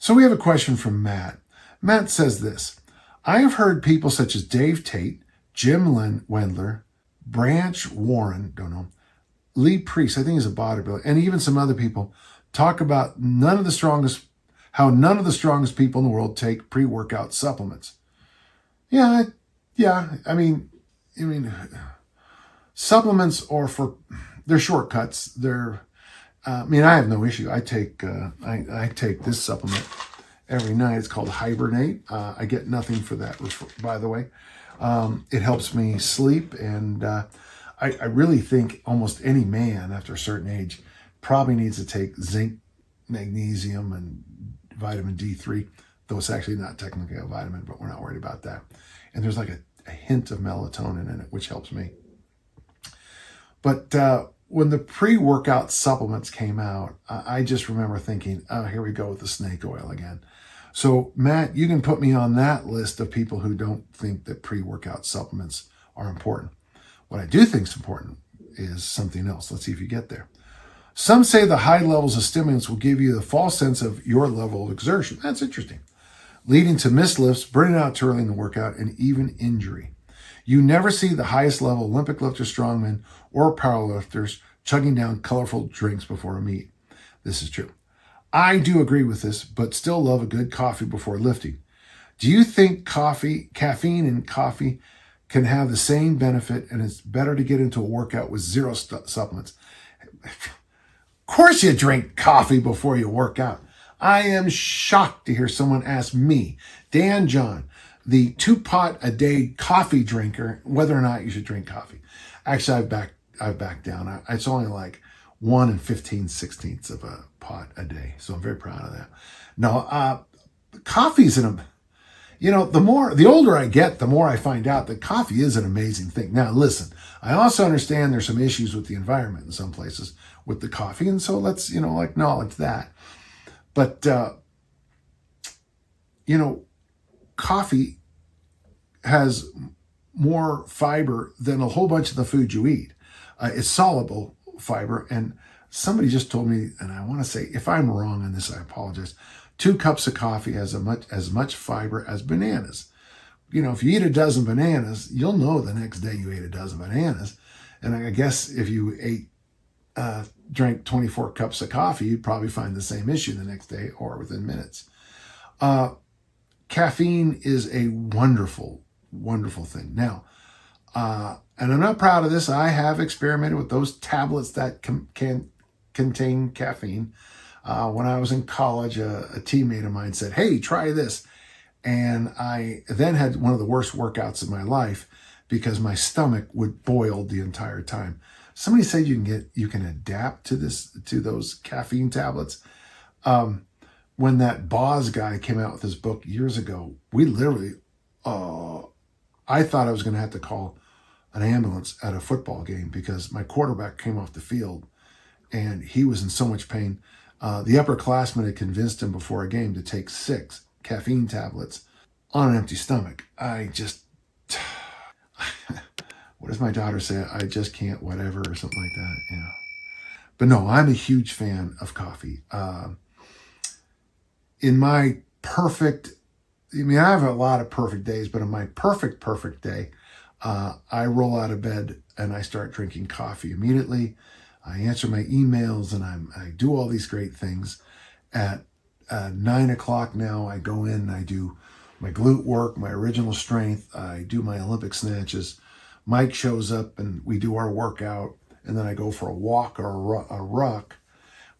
So we have a question from Matt. Matt says this: I have heard people such as Dave Tate, Jim Wendler, Branch Warren, don't know, Lee Priest, I think he's a bodybuilder, and even some other people talk about how none of the strongest people in the world take pre-workout supplements. Yeah. I mean, supplements they're shortcuts. I have no issue. I take this supplement every night. It's called Hibernate. I get nothing for that, by the way. It helps me sleep, and I really think almost any man after a certain age probably needs to take zinc, magnesium, and vitamin D3, though it's actually not technically a vitamin, but we're not worried about that. And there's like a hint of melatonin in it, which helps me. But when the pre-workout supplements came out, I just remember thinking, oh, here we go with the snake oil again. So, Matt, you can put me on that list of people who don't think that pre-workout supplements are important. What I do think is important is something else. Let's see if you get there. Some say the high levels of stimulants will give you the false sense of your level of exertion. That's interesting. Leading to missed lifts, burning out too early in the workout, and even injury. You never see the highest level Olympic lifters, strongmen, or powerlifters chugging down colorful drinks before a meet. This is true. I do agree with this, but still love a good coffee before lifting. Do you think caffeine in coffee can have the same benefit, and it's better to get into a workout with zero supplements? Of course you drink coffee before you work out. I am shocked to hear someone ask me, Dan John, the 2-pot-a-day coffee drinker, whether or not you should drink coffee. Actually, I've backed down. It's only like 1 15/16 of a pot a day. So I'm very proud of that. No, coffee's the older I get, the more I find out that coffee is an amazing thing. Now, listen, I also understand there's some issues with the environment in some places with the coffee. And so let's, acknowledge that. But, coffee has more fiber than a whole bunch of the food you eat. It's soluble fiber. And somebody just told me, and I want to say, if I'm wrong on this, I apologize. 2 cups of coffee has as much fiber as bananas. If you eat a dozen bananas, you'll know the next day you ate a dozen bananas. And I guess if you drank 24 cups of coffee, you'd probably find the same issue the next day or within minutes. Caffeine is a wonderful, wonderful thing. Now, and I'm not proud of this. I have experimented with those tablets that can contain caffeine. When I was in college, a teammate of mine said, hey, try this. And I then had one of the worst workouts of my life because my stomach would boil the entire time. Somebody said you can adapt to those caffeine tablets. When that Boz guy came out with his book years ago, we literally, I thought I was going to have to call an ambulance at a football game because my quarterback came off the field and he was in so much pain. The upperclassmen had convinced him before a game to take 6 caffeine tablets on an empty stomach. What does my daughter say? I just can't, whatever, or something like that. Yeah. But no, I'm a huge fan of coffee. In my perfect, I have a lot of perfect days, but in my perfect day, I roll out of bed and I start drinking coffee immediately. I answer my emails and I do all these great things. At 9 o'clock now, I go in and I do my glute work, my original strength. I do my Olympic snatches. Mike shows up and we do our workout, and then I go for a walk or a ruck.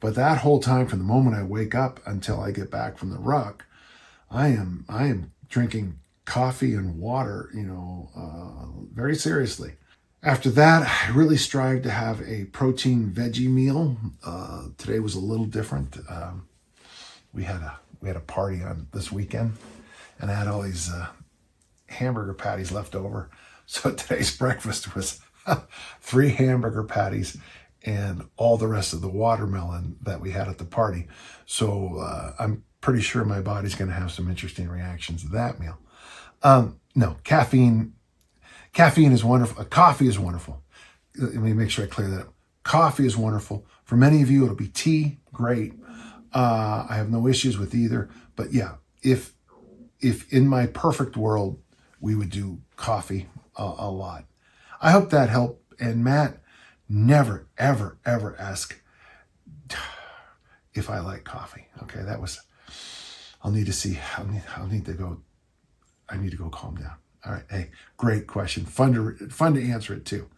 But that whole time, from the moment I wake up until I get back from the ruck, I am drinking coffee and water, very seriously. After that, I really strive to have a protein veggie meal. Today was a little different. We had a party on this weekend, and I had all these hamburger patties left over. So today's breakfast was 3 hamburger patties and all the rest of the watermelon that we had at the party. So I'm pretty sure my body's going to have some interesting reactions to that meal. No, caffeine is wonderful. Coffee is wonderful. Let me make sure I clear that up. Coffee is wonderful. For many of you, it'll be tea. Great. I have no issues with either. But yeah, if in my perfect world, we would do coffee a lot. I hope that helped. And Matt, never, ever, ever ask if I like coffee. Okay, that was, I'll need to see, I'll need to go, I need to go calm down. All right, hey, great question. Fun to answer it too.